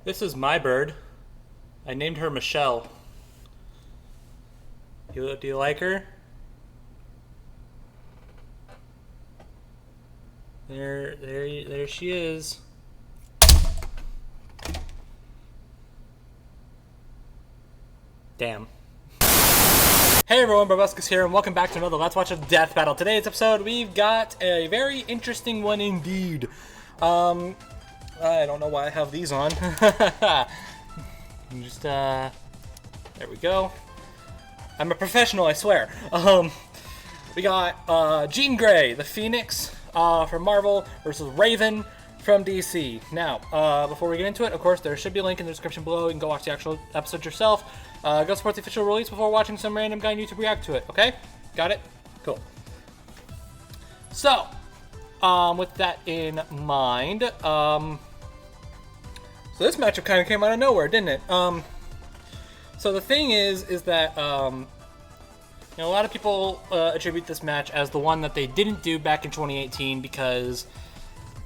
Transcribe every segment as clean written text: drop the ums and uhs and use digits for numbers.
This is my bird. I named her Michelle. Do you like her? There she is. Damn. Hey everyone, Brobuscus here, and welcome back to another Let's Watch a Death Battle. Today's episode, we've got a very interesting one indeed. I don't know why I have these on. There we go. I'm a professional, I swear. We got Jean Grey, the Phoenix from Marvel, versus Raven from DC. Now, before we get into it, of course, there should be a link in the description below. You can go watch the actual episode yourself. Go support the official release before watching some random guy on YouTube react to it, okay? Got it? Cool. So, with that in mind, so this matchup kind of came out of nowhere, didn't it? So the thing is that, a lot of people attribute this match as the one that they didn't do back in 2018 because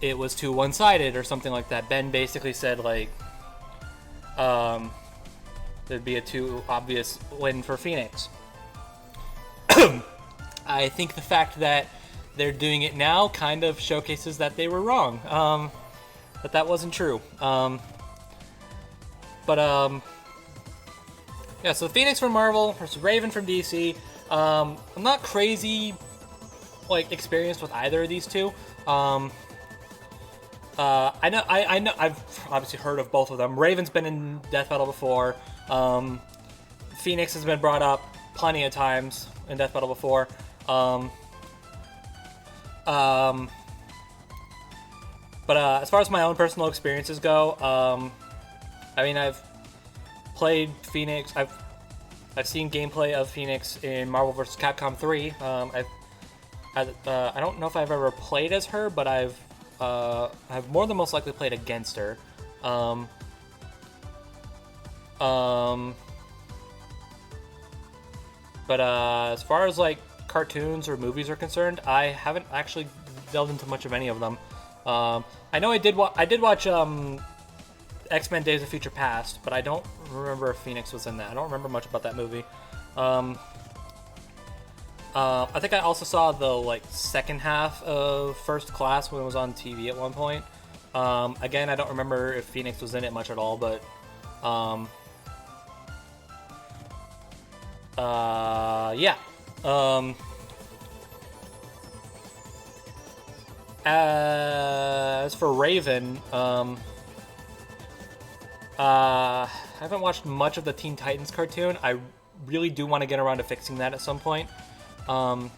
it was too one-sided or something like that. Ben basically said, like, there'd be a too obvious win for Phoenix. I think the fact that they're doing it now kind of showcases that they were wrong. That wasn't true. Yeah, so Phoenix from Marvel versus Raven from DC. I'm not crazy, like, experienced with either of these two. I know, I've obviously heard of both of them. Raven's been in Death Battle before. Phoenix has been brought up plenty of times in Death Battle before. As far as my own personal experiences go, I mean, I've played Phoenix. I've seen gameplay of Phoenix in Marvel vs. Capcom 3. I don't know if I've ever played as her, but I've more than most likely played against her. As far as, like, cartoons or movies are concerned, I haven't actually delved into much of any of them. I know I did watch X-Men Days of Future Past, but I don't remember if Phoenix was in that. I don't remember much about that movie. I think I also saw the, like, second half of First Class when it was on TV at one point. Again, I don't remember if Phoenix was in it much at all, but yeah. As for Raven, I haven't watched much of the Teen Titans cartoon. I really do want to get around to fixing that at some point. I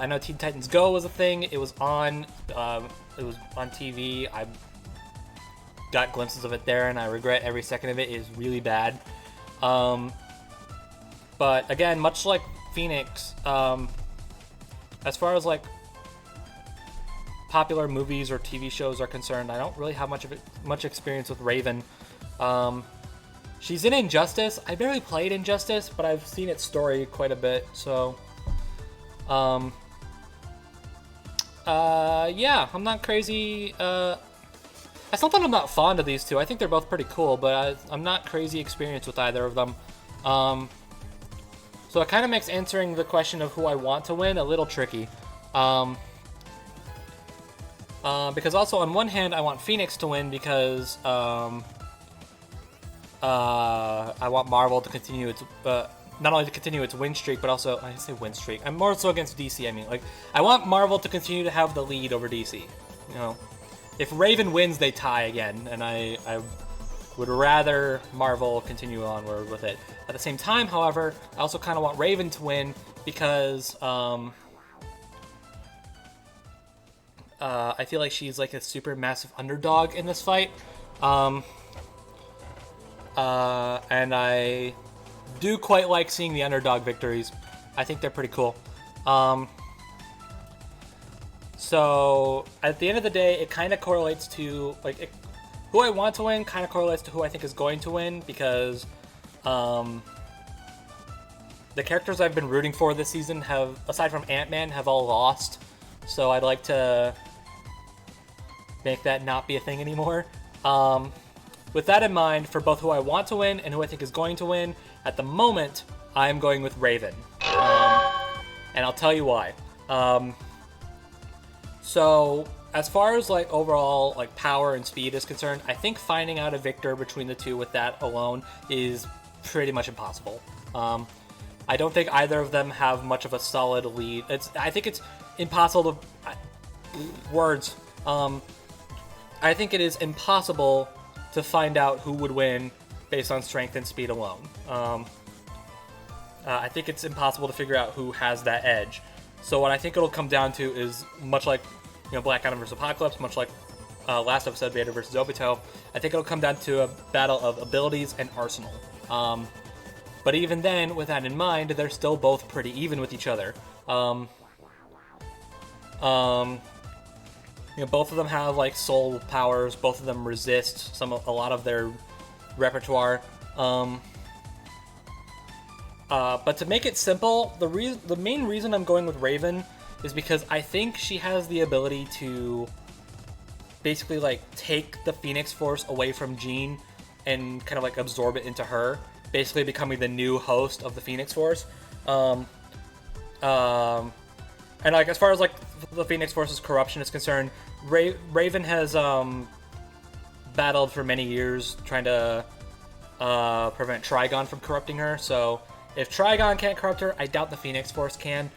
know Teen Titans Go was a thing. It was on TV. I got glimpses of it there, and I regret every second of it. It is really bad. But again, much like Phoenix, as far as, like, popular movies or TV shows are concerned, I don't really have much experience with Raven. She's in Injustice. I barely played Injustice, but I've seen its story quite a bit. So, yeah, I'm not crazy. It's not that I'm not fond of these two. I think they're both pretty cool, but I'm not crazy experienced with either of them. So it kind of makes answering the question of who I want to win a little tricky. Because also, on one hand, I want Phoenix to win because I want Marvel to continue its not only to continue its win streak, but also, I say win streak. I'm more so against DC. I mean, like, I want Marvel to continue to have the lead over DC. You know, if Raven wins, they tie again, and I would rather Marvel continue onward with it. At the same time, however, I also kind of want Raven to win because I feel like she's like a super massive underdog in this fight. And I do quite like seeing the underdog victories. I think they're pretty cool. So at the end of the day, it kind of correlates to, like, who I want to win kind of correlates to who I think is going to win, because the characters I've been rooting for this season have, aside from Ant-Man, have all lost. So I'd like to make that not be a thing anymore. With that in mind, for both who I want to win and who I think is going to win, at the moment, I'm going with Raven. And I'll tell you why. So, as far as like overall like power and speed is concerned, I think finding out a victor between the two with that alone is pretty much impossible. I don't think either of them have much of a solid lead. I think it's impossible to... I think it is impossible to find out who would win based on strength and speed alone. I think it's impossible to figure out who has that edge. So what I think it'll come down to is much like Black Adam vs. Apocalypse, much like last episode Vader vs. Obito. I think it'll come down to a battle of abilities and arsenal. But even then, with that in mind, they're still both pretty even with each other. Both of them have like soul powers. Both of them resist a lot of their repertoire. But to make it simple, the main reason I'm going with Raven is because I think she has the ability to basically like take the Phoenix Force away from Jean and kind of like absorb it into her, basically becoming the new host of the Phoenix Force. And like as far as like the Phoenix Force's corruption is concerned, Raven has battled for many years trying to prevent Trigon from corrupting her. So if Trigon can't corrupt her, I doubt the Phoenix Force can.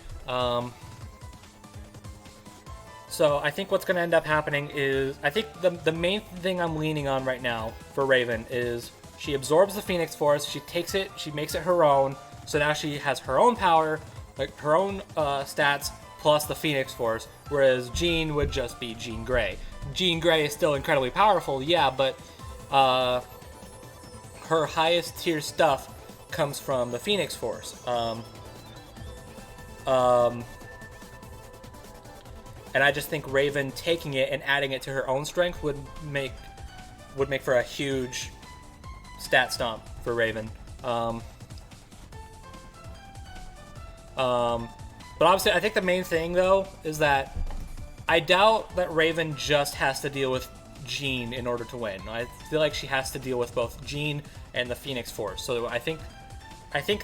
So I think what's going to end up happening is, I think the main thing I'm leaning on right now for Raven is she absorbs the Phoenix Force, she takes it, she makes it her own, so now she has her own power, like her own stats, plus the Phoenix Force, whereas Jean would just be Jean Grey. Jean Grey is still incredibly powerful, yeah, but her highest tier stuff comes from the Phoenix Force. And I just think Raven taking it and adding it to her own strength would make for a huge stat stomp for Raven. But obviously, I think the main thing, though, is that I doubt that Raven just has to deal with Jean in order to win. I feel like she has to deal with both Jean and the Phoenix Force. So I think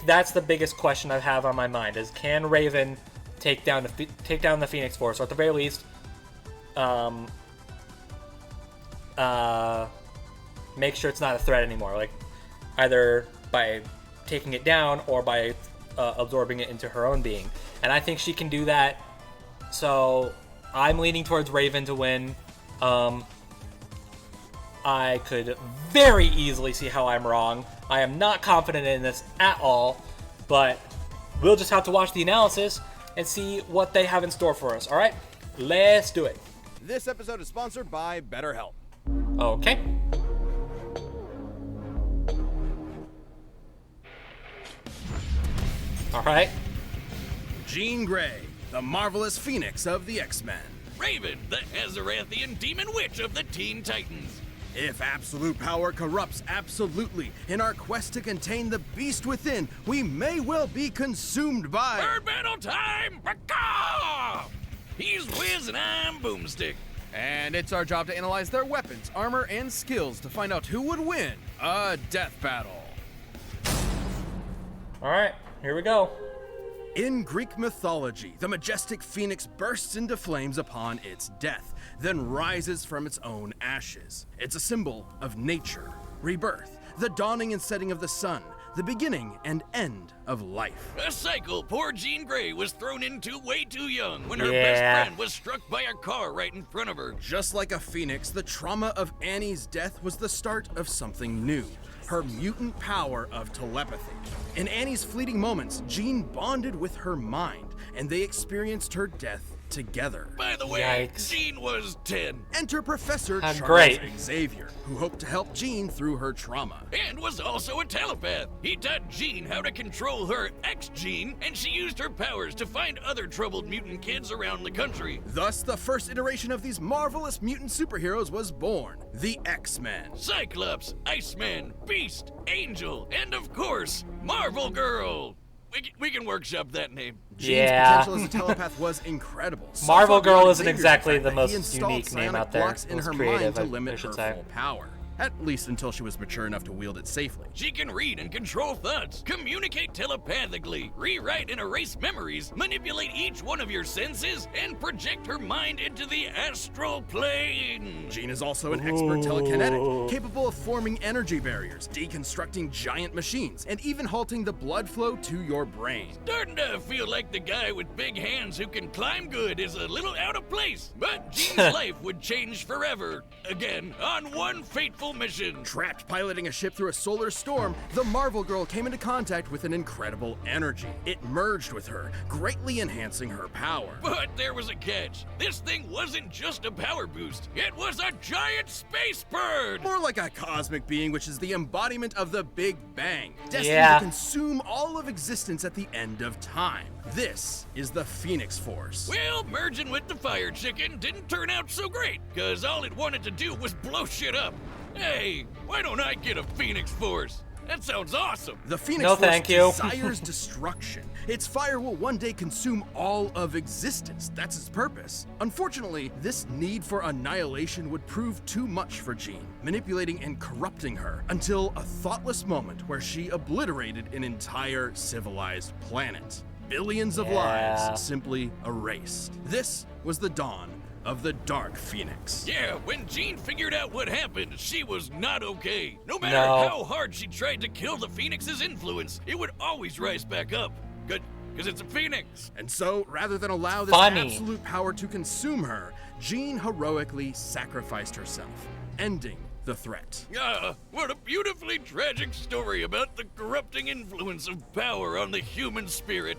that's the biggest question I have on my mind, is can Raven take down the Phoenix Force, or at the very least, make sure it's not a threat anymore, like either by taking it down or by absorbing it into her own being. And I think she can do that, so I'm leaning towards Raven to win. I could very easily see how I'm wrong. I am not confident in this at all, but we'll just have to watch the analysis and see what they have in store for us. All right, let's do it. This episode is sponsored by BetterHelp. Okay. All right. Jean Grey, the marvelous phoenix of the X-Men. Raven, the Azarathian demon witch of the Teen Titans. If absolute power corrupts absolutely, in our quest to contain the beast within, we may well be consumed by... Bird battle time! Baka! He's Wiz and I'm Boomstick. And it's our job to analyze their weapons, armor, and skills to find out who would win a death battle. All right, here we go. In Greek mythology, the majestic phoenix bursts into flames upon its death, then rises from its own ashes. It's a symbol of nature, rebirth, the dawning and setting of the sun, the beginning and end of life. A cycle poor Jean Grey was thrown into way too young when her Yeah. best friend was struck by a car right in front of her. Just like a phoenix, the trauma of Annie's death was the start of something new. Her mutant power of telepathy. In Annie's fleeting moments, Jean bonded with her mind, and they experienced her death together. By the way, Yikes. Jean was 10 Enter Professor How Charles great. Xavier, who hoped to help Jean through her trauma. and was also a telepath. He taught Jean how to control her ex-Jean, and she used her powers to find other troubled mutant kids around the country. Thus, the first iteration of these marvelous mutant superheroes was born, the X-Men. Cyclops, Iceman, Beast, Angel, and of course, Marvel Girl. We can workshop that name. Jean's Yeah. potential as a telepath was incredible. Marvel So far Girl beyond isn't Xavier's exactly fact the that most he installed unique name psionic out there. blocks in Most her creative, mind to I limit should her say. full power. at least until she was mature enough to wield it safely. She can read and control thoughts, communicate telepathically, rewrite and erase memories, manipulate each one of your senses, and project her mind into the astral plane. Jean is also an expert telekinetic, capable of forming energy barriers, deconstructing giant machines, and even halting the blood flow to your brain. Starting to feel like the guy with big hands who can climb good is a little out of place, but Jean's life would change forever. Again, on one fateful mission. Trapped piloting a ship through a solar storm, the Marvel Girl came into contact with an incredible energy. It merged with her, greatly enhancing her power. But there was a catch. This thing wasn't just a power boost. It was a giant space bird! More like a cosmic being, which is the embodiment of the Big Bang, destined Yeah. to consume all of existence at the end of time. This is the Phoenix Force. Well, merging with the fire chicken didn't turn out so great, cause all it wanted to do was blow shit up. Hey, why don't I get a Phoenix Force? That sounds awesome. The Phoenix No, Force thank you. desires destruction. Its fire will one day consume all of existence. That's its purpose. Unfortunately, this need for annihilation would prove too much for Jean, manipulating and corrupting her until a thoughtless moment where she obliterated an entire civilized planet. Billions of Yeah. lives simply erased. This was the dawn of the Dark Phoenix. Yeah, when Jean figured out what happened, she was not okay. No matter No. how hard she tried to kill the Phoenix's influence, it would always rise back up. Good, because it's a Phoenix. And so, rather than allow this Funny. absolute power to consume her, Jean heroically sacrificed herself, ending the threat. Ah, what a beautifully tragic story about the corrupting influence of power on the human spirit.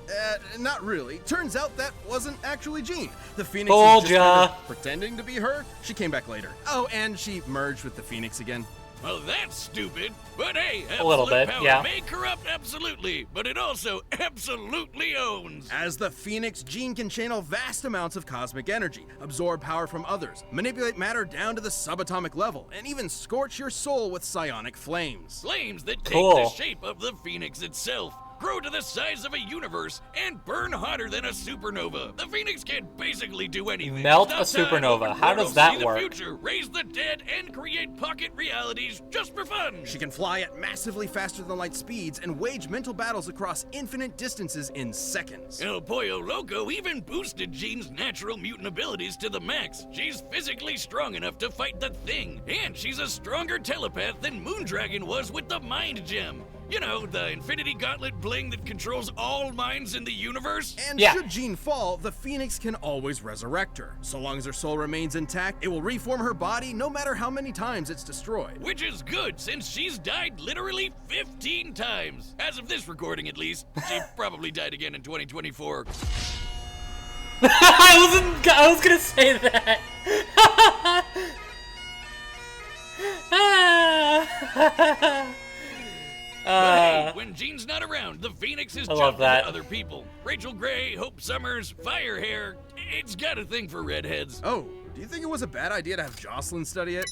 Not really. Turns out that wasn't actually Jean. The Phoenix Told was just ya. kind of pretending to be her. She came back later. Oh, and she merged with the Phoenix again. Well, that's stupid. But hey, A little absolute bit, power yeah. may corrupt absolutely, but it also absolutely owns. As the Phoenix, Jean can channel vast amounts of cosmic energy, absorb power from others, manipulate matter down to the subatomic level, and even scorch your soul with psionic flames. Flames that take Cool. the shape of the Phoenix itself, grow to the size of a universe, and burn hotter than a supernova. The Phoenix can basically do anything. Melt a Stop time, supernova. open How portals, does that see work? The future, raise the dead, and create pocket realities just for fun. She can fly at massively faster than light speeds and wage mental battles across infinite distances in seconds. El Pollo Loco even boosted Jean's natural mutant abilities to the max. She's physically strong enough to fight the Thing, and she's a stronger telepath than Moondragon was with the Mind Gem. You know, the Infinity Gauntlet bling that controls all minds in the universe? And Yeah. should Jean fall, the Phoenix can always resurrect her. So long as her soul remains intact, it will reform her body no matter how many times it's destroyed. Which is good, since she's died literally 15 times. As of this recording, at least. She probably died again in 2024. I was gonna say that. But hey, when Jean's not around, the Phoenix is I love jumping that. to other people. Rachel Gray, Hope Summers, Firehair. It's got a thing for redheads. Oh, do you think it was a bad idea to have Jocelyn study it?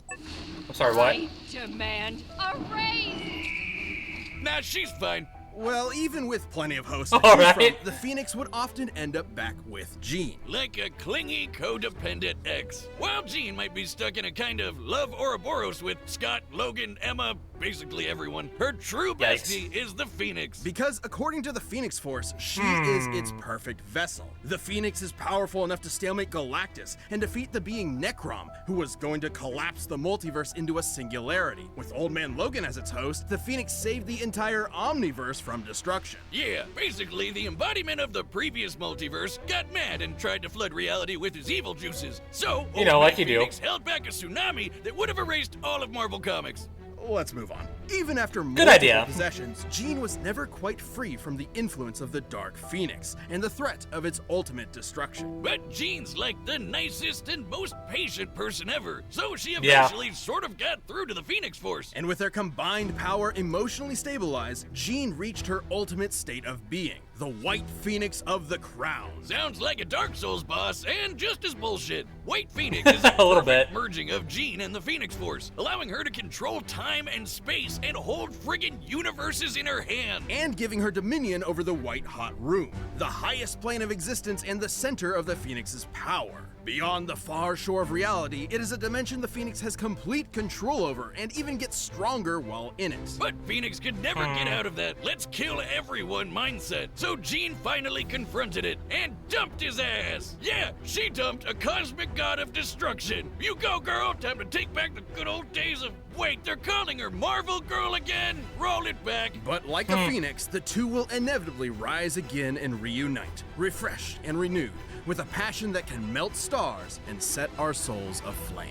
I'm sorry, what? I demand a raise! Nah, she's fine. Well, even with plenty of hosts to All choose right. from, the Phoenix would often end up back with Jean. Like a clingy, codependent ex. While Jean might be stuck in a kind of love Ouroboros with Scott, Logan, Emma, basically everyone, her true Yikes. bestie is the Phoenix. Because according to the Phoenix Force, she is its perfect vessel. The Phoenix is powerful enough to stalemate Galactus and defeat the being Necrom, who was going to collapse the multiverse into a singularity. With Old Man Logan as its host, the Phoenix saved the entire Omniverse from destruction. Yeah, basically the embodiment of the previous multiverse got mad and tried to flood reality with his evil juices. So, You know, Old like Man you do. Phoenix held back a tsunami that would have erased all of Marvel Comics. Let's move on. Even after multiple idea. possessions, Jean was never quite free from the influence of the Dark Phoenix and the threat of its ultimate destruction. But Jean's like the nicest and most patient person ever, so she Yeah. eventually sort of got through to the Phoenix Force. And with their combined power emotionally stabilized, Jean reached her ultimate state of being, the White Phoenix of the Crown. Sounds like a Dark Souls boss, and just as bullshit. White Phoenix is a A little perfect bit. merging of Jean and the Phoenix Force, allowing her to control time and space and hold friggin' universes in her hand. And giving her dominion over the White Hot Room, the highest plane of existence and the center of the Phoenix's power. Beyond the far shore of reality, it is a dimension the Phoenix has complete control over and even gets stronger while in it. But Phoenix could never get out of that let's kill everyone mindset. So Jean finally confronted it and dumped his ass. Yeah, she dumped a cosmic god of destruction. You go, girl. Time to take back the good old days of... Wait, they're calling her Marvel Girl again? Roll it back. But like a phoenix, the two will inevitably rise again and reunite, refreshed and renewed, with a passion that can melt stars and set our souls aflame.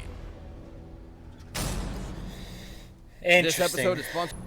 Interesting. This episode is sponsored.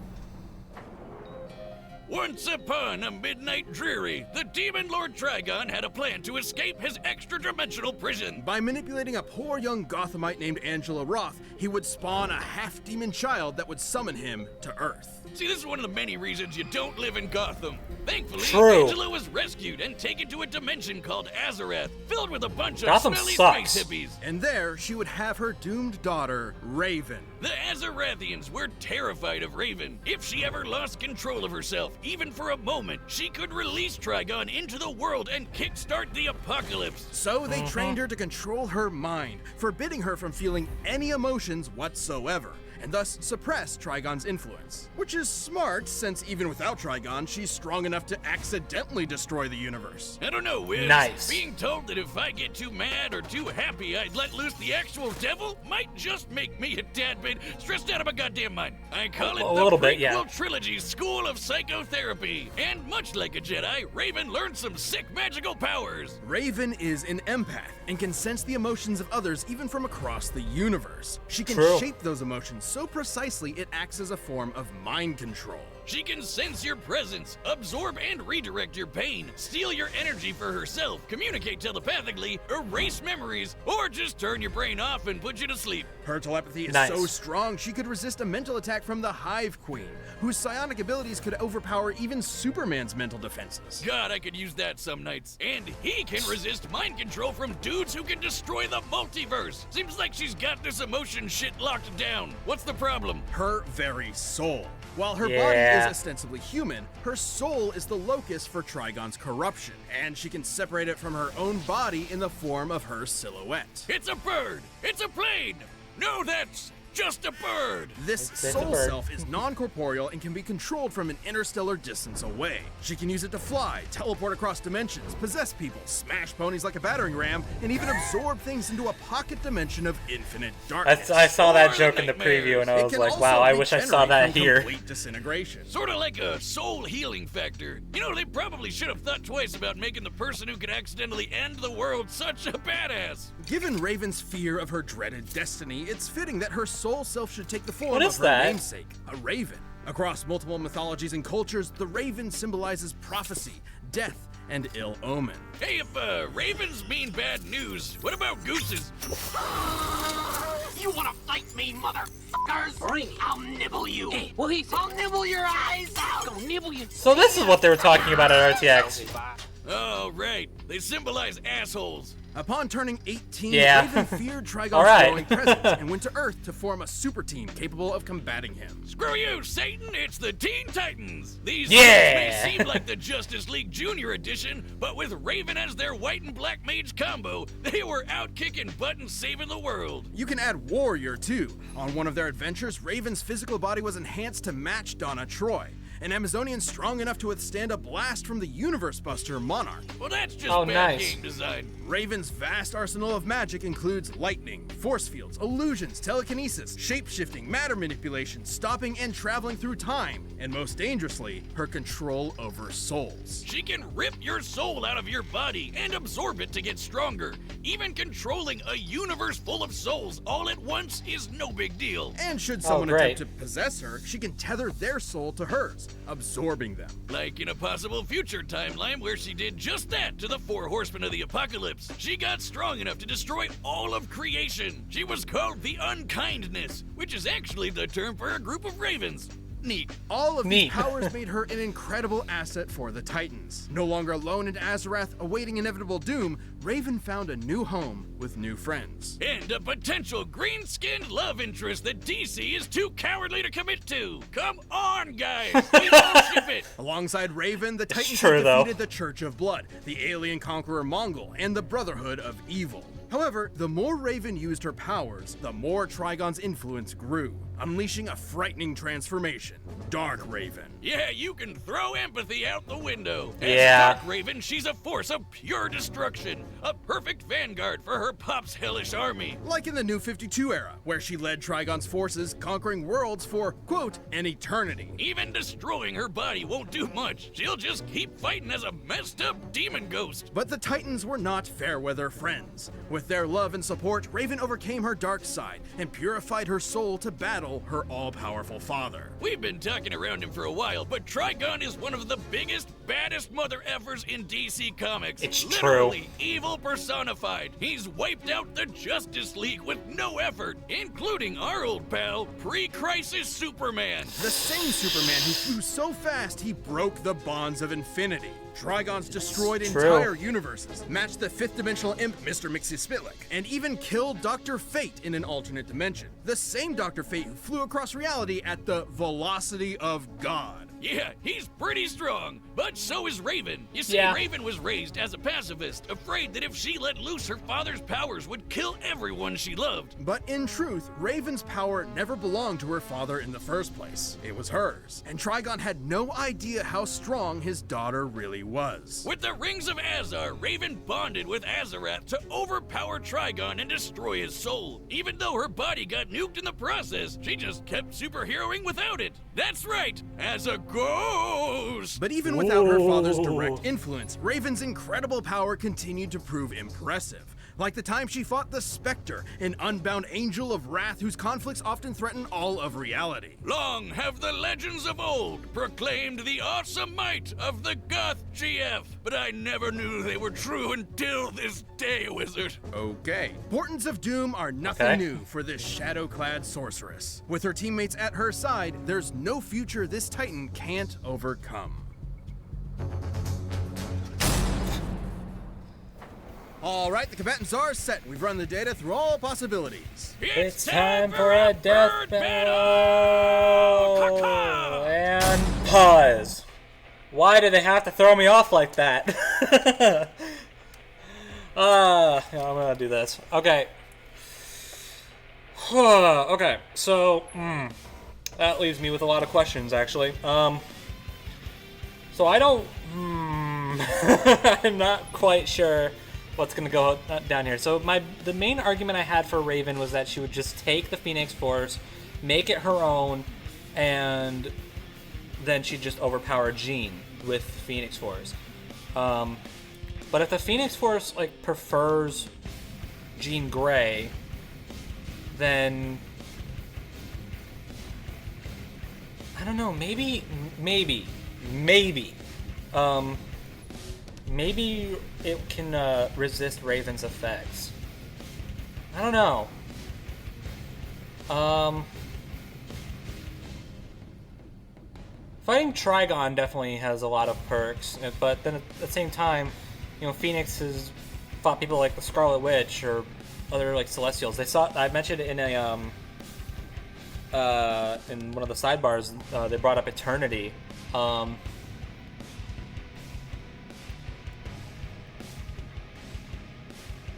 Once upon a midnight dreary, the demon Lord Trigon had a plan to escape his extra-dimensional prison. By manipulating a poor young Gothamite named Angela Roth, he would spawn a half-demon child that would summon him to Earth. See, this is one of the many reasons you don't live in Gotham. Thankfully, True. Angela was rescued and taken to a dimension called Azarath, filled with a bunch of Gotham smelly sucks. space hippies. And there, she would have her doomed daughter, Raven. The Azarathians were terrified of Raven. If she ever lost control of herself, even for a moment, she could release Trigon into the world and kickstart the apocalypse. So they trained her to control her mind, forbidding her from feeling any emotions whatsoever, and thus suppress Trigon's influence. Which is smart, since even without Trigon, she's strong enough to accidentally destroy the universe. I don't know, Wiz. Nice. Being told that if I get too mad or too happy I'd let loose the actual devil might just make me a tad bit stressed out of my goddamn mind. I call it A the little prequel bit, yeah. trilogy School of Psychotherapy. And much like a Jedi, Raven learned some sick magical powers. Raven is an empath and can sense the emotions of others even from across the universe. She can True. shape those emotions so precisely it acts as a form of mind control. She can sense your presence, absorb and redirect your pain, steal your energy for herself, communicate telepathically, erase memories, or just turn your brain off and put you to sleep. Her telepathy is Nice. so strong she could resist a mental attack from the Hive Queen, whose psionic abilities could overpower even Superman's mental defenses. God, I could use that some nights. And he can resist mind control from dudes who can destroy the multiverse. Seems like she's got this emotion shit locked down. What's the problem? Her very soul. While her body Yeah. is ostensibly human, her soul is the locus for Trigon's corruption, and she can separate it from her own body in the form of her silhouette. It's a bird! It's a plane! No, that's just a bird! This It's a soul bird. self is non-corporeal and can be controlled from an interstellar distance away. She can use it to fly, teleport across dimensions, possess people, smash ponies like a battering ram, and even absorb things into a pocket dimension of infinite darkness. I saw that Or joke in the nightmares. preview and I It was can like, also wow, I wish I saw regenerate that from here. Complete disintegration. Sort of like a soul healing factor. You know, they probably should have thought twice about making the person who could accidentally end the world such a badass. Given Raven's fear of her dreaded destiny, it's fitting that her soul self should take the form What of is her that? namesake, a raven. Across multiple mythologies and cultures, the raven symbolizes prophecy, death, and ill omen. Hey, if ravens mean bad news, what about gooses? You wanna fight me, motherfuckers? Bring it. I'll nibble you. Hey, what he said? I'll nibble your eyes out. Gonna nibble you. So this is what they were talking about at RTX. Oh, right. They symbolize assholes. Upon turning 18, Yeah. Raven feared Trigon's All right. growing presence and went to Earth to form a super team capable of combating him. Screw you, Satan! It's the Teen Titans! These Yeah. may seem like the Justice League Junior edition, but with Raven as their white and black mage combo, they were out kicking butt and saving the world. You can add Warrior too. On one of their adventures, Raven's physical body was enhanced to match Donna Troy, an Amazonian strong enough to withstand a blast from the Universe Buster Monarch. Well, that's just Oh, bad nice. game design. Raven's vast arsenal of magic includes lightning, force fields, illusions, telekinesis, shape-shifting, matter manipulation, stopping and traveling through time, and most dangerously, her control over souls. She can rip your soul out of your body and absorb it to get stronger. Even controlling a universe full of souls all at once is no big deal. And should someone great. attempt to possess her, she can tether their soul to hers, absorbing them. Like in a possible future timeline where she did just that to the four horsemen of the apocalypse. She got strong enough to destroy all of creation. She was called the Unkindness, which is actually the term for a group of ravens. Neat. All of Neat. these powers made her an incredible asset for the Titans. No longer alone in Azarath, awaiting inevitable doom, Raven found a new home with new friends. And a potential green-skinned love interest that DC is too cowardly to commit to. Come on, guys. We all ship it. Alongside Raven, the Titans true, have though. defeated the Church of Blood, the alien conqueror Mongol, and the Brotherhood of Evil. However, the more Raven used her powers, the more Trigon's influence grew, unleashing a frightening transformation. Dark Raven. Yeah, you can throw empathy out the window. As Yeah. Dark Raven, she's a force of pure destruction. A perfect vanguard for her pop's hellish army. Like in the New 52 era, where she led Trigon's forces, conquering worlds for, quote, an eternity. Even destroying her body won't do much. She'll just keep fighting as a messed up demon ghost. But the Titans were not fair weather friends. With their love and support, Raven overcame her dark side and purified her soul to battle her all-powerful father. We've been talking around him for a while, but Trigon is one of the biggest, baddest mother effers in DC Comics. It's Literally evil personified. He's wiped out the Justice League with no effort, including our old pal, pre-crisis Superman. The same Superman who flew so fast he broke the bonds of infinity. Trigon's destroyed True. entire universes, matched the fifth-dimensional imp Mr. Mxyzptlk, and even killed Dr. Fate in an alternate dimension. The same Dr. Fate who flew across reality at the velocity of God. Yeah, he's pretty strong, but so is Raven. You see, Yeah. Raven was raised as a pacifist, afraid that if she let loose her father's powers would kill everyone she loved. But in truth, Raven's power never belonged to her father in the first place. It was hers. And Trigon had no idea how strong his daughter really was. With the Rings of Azar, Raven bonded with Azarath to overpower Trigon and destroy his soul. Even though her body got nuked in the process, she just kept superheroing without it. That's right, as a ghost! But even without her father's direct influence, Raven's incredible power continued to prove impressive. Like the time she fought the Spectre, an unbound angel of wrath whose conflicts often threaten all of reality. Long have the legends of old proclaimed the awesome might of the Goth GF, but I never knew they were true until this day, Wizard. Okay. Portents of Doom are nothing Okay. new for this shadow-clad sorceress. With her teammates at her side, there's no future this Titan can't overcome. All right, the combatants are set. We've run the data through all possibilities. It's time for a death bird battle! Caw-caw! And pause. Why do they have to throw me off like that? Yeah, I'm gonna do this. Okay. Okay, so that leaves me with a lot of questions, actually. So I don't. I'm not quite sure what's gonna go down here. So the main argument I had for Raven was that she would just take the Phoenix Force, make it her own, and then she'd just overpower Jean with Phoenix Force. But if the Phoenix Force prefers Jean Grey, then I don't know. Maybe it can resist Raven's effects. I don't know. Fighting Trigon definitely has a lot of perks, but then at the same time, Phoenix has fought people like the Scarlet Witch or other Celestials. I mentioned it in a in one of the sidebars. They brought up Eternity.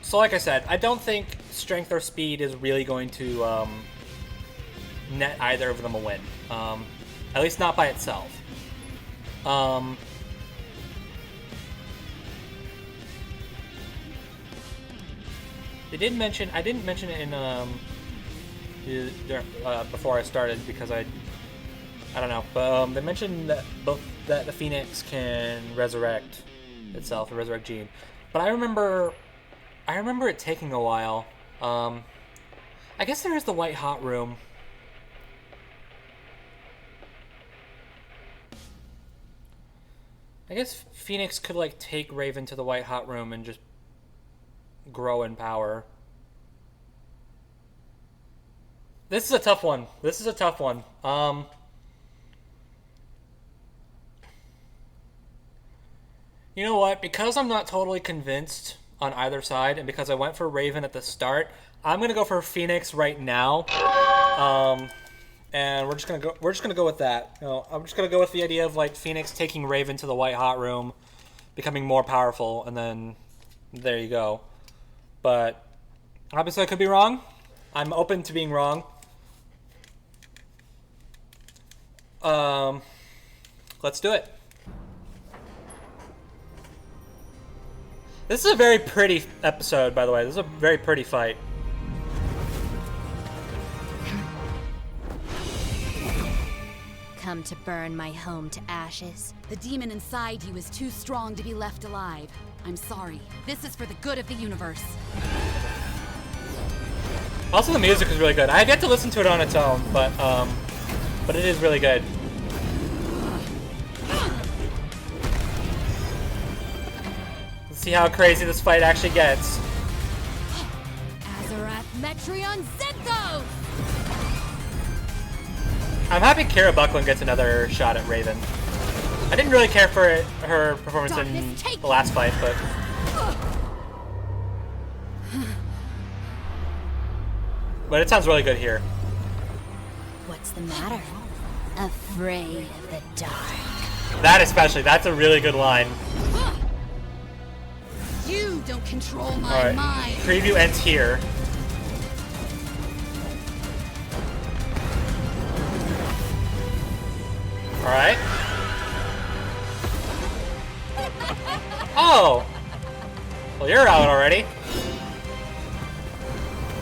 So like I said, I don't think strength or speed is really going to net either of them a win. At least not by itself. I didn't mention it in before I started because I don't know, but they mentioned that that the Phoenix can resurrect itself and resurrect Jean. But I remember it taking a while. I guess there is the White Hot Room. I guess Phoenix could take Raven to the White Hot Room and just grow in power. This is a tough one. You know what? Because I'm not totally convinced on either side, and because I went for Raven at the start, I'm gonna go for Phoenix right now. And we're just gonna go with that. I'm just gonna go with the idea of Phoenix taking Raven to the White Hot Room, becoming more powerful, and then there you go. But Obviously, I could be wrong. I'm open to being wrong. Let's do it. This is a very pretty episode, by the way. This is a very pretty fight. Come to burn my home to ashes. The demon inside you is too strong to be left alive. I'm sorry. This is for the good of the universe. Also, the music is really good. I have yet to listen to it on its own, but it is really good. Let's see how crazy this fight actually gets. Azarat Metrion Zenthos! I'm happy Kara Buckland gets another shot at Raven. I didn't really care for her performance in the last fight, but... But it sounds really good here. What's the matter? Afraid of the dark. That especially, that's a really good line. You don't control my Alright, mind. preview ends here. Alright. Oh! Well, you're out already.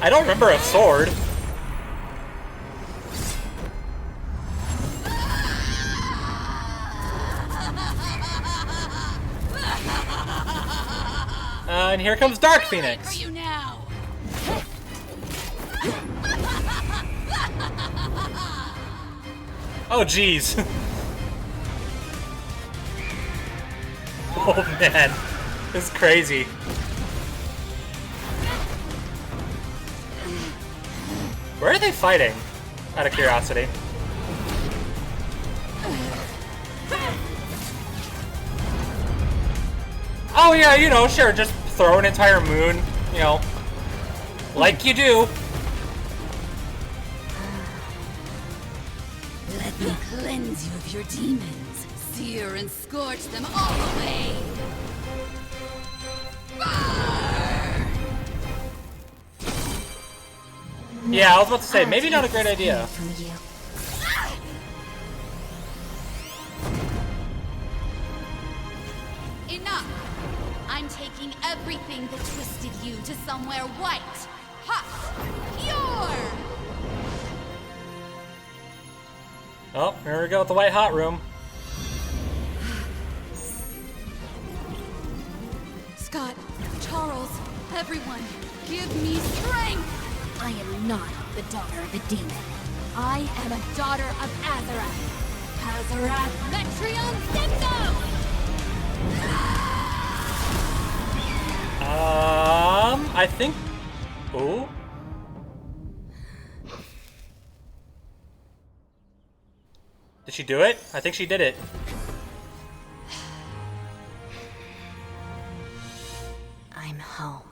I don't remember a sword. And here comes Dark Phoenix. For you now. Oh, jeez. Oh, man. This is crazy. Where are they fighting? Out of curiosity. Oh, yeah, you know, sure, just throw an entire moon, you know, like you do. Let me cleanse you of your demons. Sear and scorch them all away. Yeah, I was about to say, maybe not a great idea. From you. Enough! I'm taking everything that twisted you to somewhere white, hot, pure! Oh, here we go with the white hot room. Scott, Charles, everyone, give me strength! I am not the daughter of a demon. I am a daughter of Azarat. Azarat Metrion Zenthos! I think... Ooh. Did she do it? I think she did it. I'm home.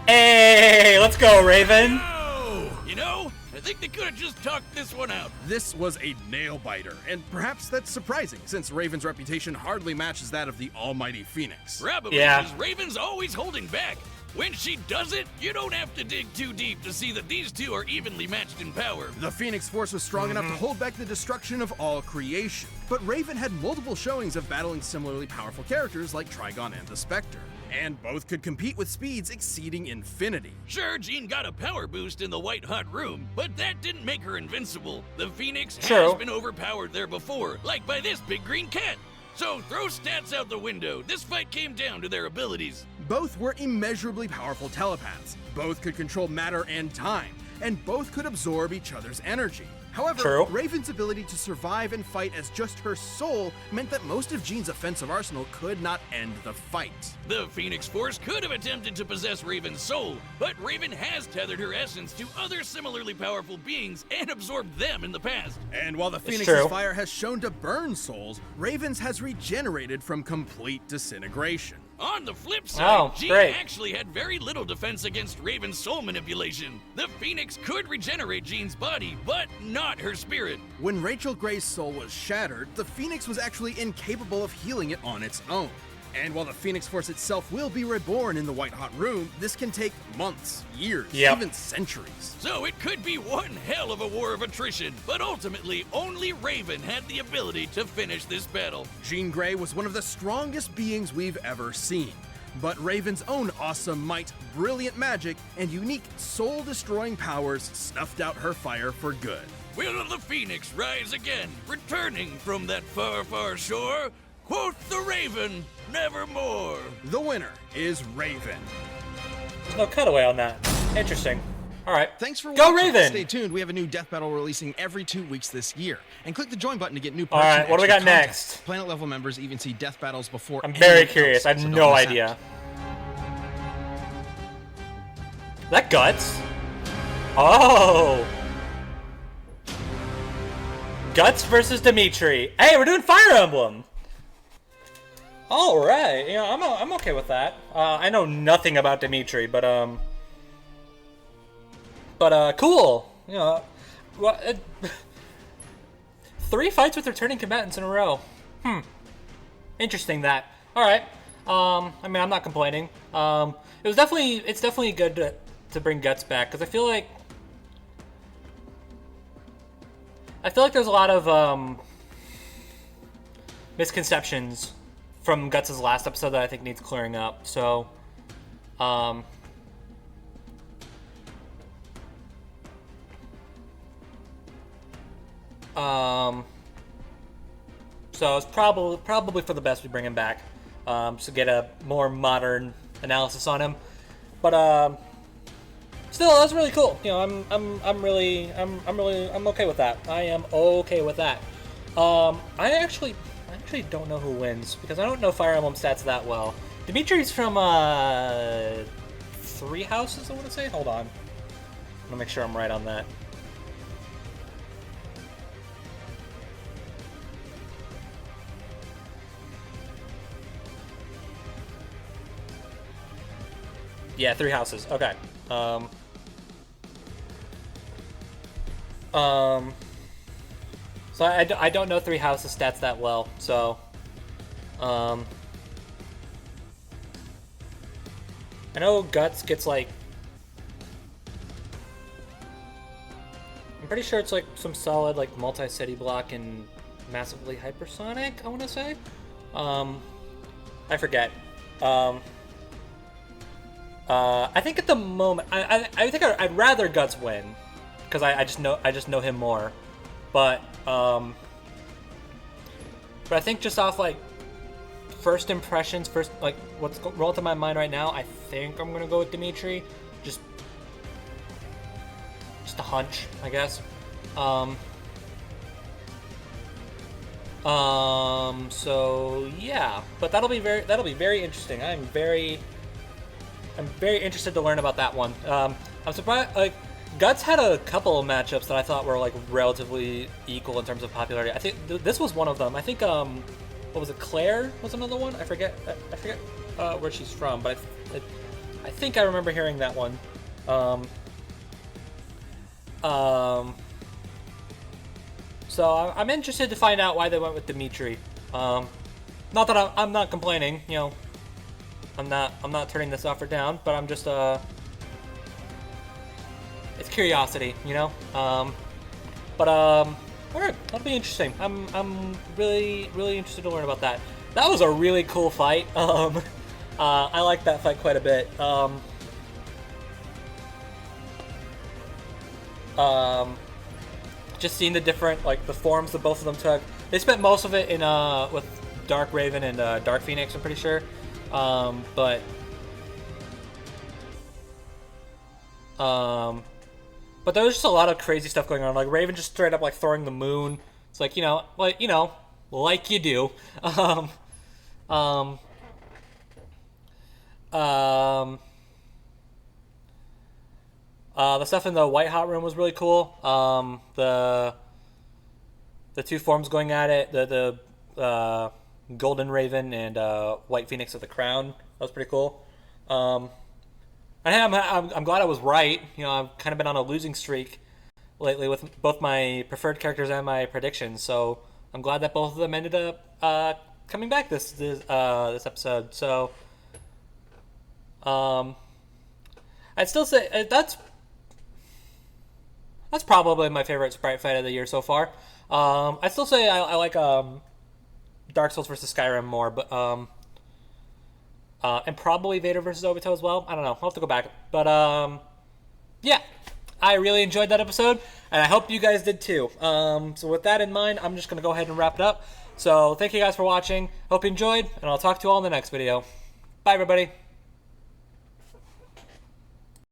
Hey, let's go, Raven. Oh, you know, I think they could have just talked this one out. This was a nail-biter, and perhaps that's surprising, since Raven's reputation hardly matches that of the almighty Phoenix. Probably Yeah. because Raven's always holding back. When she does it, you don't have to dig too deep to see that these two are evenly matched in power. The Phoenix Force was strong enough to hold back the destruction of all creation, but Raven had multiple showings of battling similarly powerful characters like Trigon and the Spectre, and both could compete with speeds exceeding infinity. Sure, Jean got a power boost in the White Hot Room, but that didn't make her invincible. The Phoenix True. has been overpowered there before, like by this big green cat. So throw stats out the window. This fight came down to their abilities. Both were immeasurably powerful telepaths, both could control matter and time, and both could absorb each other's energy. However, True. Raven's ability to survive and fight as just her soul meant that most of Jean's offensive arsenal could not end the fight. The Phoenix Force could have attempted to possess Raven's soul, but Raven has tethered her essence to other similarly powerful beings and absorbed them in the past. And while the true. Phoenix's fire has shown to burn souls, Raven's has regenerated from complete disintegration. On the flip side, Oh, Jean great. actually had very little defense against Raven's soul manipulation. The Phoenix could regenerate Jean's body, but not her spirit. When Rachel Gray's soul was shattered, the Phoenix was actually incapable of healing it on its own. And while the Phoenix Force itself will be reborn in the White Hot Room, this can take months, years, even centuries. So it could be one hell of a war of attrition, but ultimately only Raven had the ability to finish this battle. Jean Grey was one of the strongest beings we've ever seen. But Raven's own awesome might, brilliant magic, and unique soul-destroying powers snuffed out her fire for good. Will the Phoenix rise again, returning from that far, far shore? Quoth the Raven, nevermore. The winner is Raven. No cutaway on that. Interesting. All right. Thanks for Go watching. Raven! Stay tuned. We have a new death battle releasing every 2 weeks this year. And click the join button to get new All perks right, and what do we extra got content. next? Planet level members even see death battles before I'm very anyone curious. I else, have so no don't miss idea. out. That Guts? Oh! Guts versus Dimitri. Hey, we're doing Fire Emblem! Alright, I'm okay with that. I know nothing about Dimitri, but cool. 3 fights with returning combatants in a row. Interesting that. Alright. I mean, I'm not complaining. It's definitely good to bring Guts back, because I feel like there's a lot of misconceptions from Guts' last episode that I think needs clearing up. So, so it's probably for the best we bring him back, to get a more modern analysis on him. But still, that's really cool. I'm okay with that. I am okay with that. I actually don't know who wins, because I don't know Fire Emblem stats that well. Dimitri's from 3 houses, I want to say. Hold on. I'm gonna make sure I'm right on that. Yeah, 3 houses. Okay. So I don't know 3 houses stats that well, so I know Guts gets like, I'm pretty sure it's like some solid like multi-city block and massively hypersonic, I want to say. I forget. I think at the moment I think I'd rather Guts win, because I just know him more. But I think just off like first impressions, like what's rolling to my mind right now, I think I'm gonna go with Dimitri. Just a hunch, I guess. So yeah, but that'll be very interesting. I'm very interested to learn about that one. I'm surprised, like, Guts had a couple of matchups that I thought were like relatively equal in terms of popularity. I think this was one of them. I think what was it? Claire was another one. I forget where she's from, but I think I remember hearing that one. So I'm interested to find out why they went with Dimitri. Not that I'm not complaining. I'm not turning this offer down, but I'm just it's curiosity, all right, that'll be interesting. I'm really interested to learn about that. That was a really cool fight. I like that fight quite a bit. Just seeing the different, like, the forms that both of them took. They spent most of it in with Dark Raven and Dark Phoenix, I'm pretty sure. But there was just a lot of crazy stuff going on. Like Raven just straight up like throwing the moon. It's like, like you do. The stuff in the White Hot Room was really cool. The 2 forms going at it, the Golden Raven and White Phoenix of the Crown. That was pretty cool. I'm glad I was right. I've kind of been on a losing streak lately with both my preferred characters and my predictions. So I'm glad that both of them ended up coming back this episode. So, I'd still say that's probably my favorite sprite fight of the year so far. I'd still say I like Dark Souls versus Skyrim more, but and probably Vader versus Obito as well. I don't know. I'll have to go back. But yeah, I really enjoyed that episode, and I hope you guys did too. So with that in mind, I'm just gonna go ahead and wrap it up. So thank you guys for watching. Hope you enjoyed, and I'll talk to you all in the next video. Bye, everybody.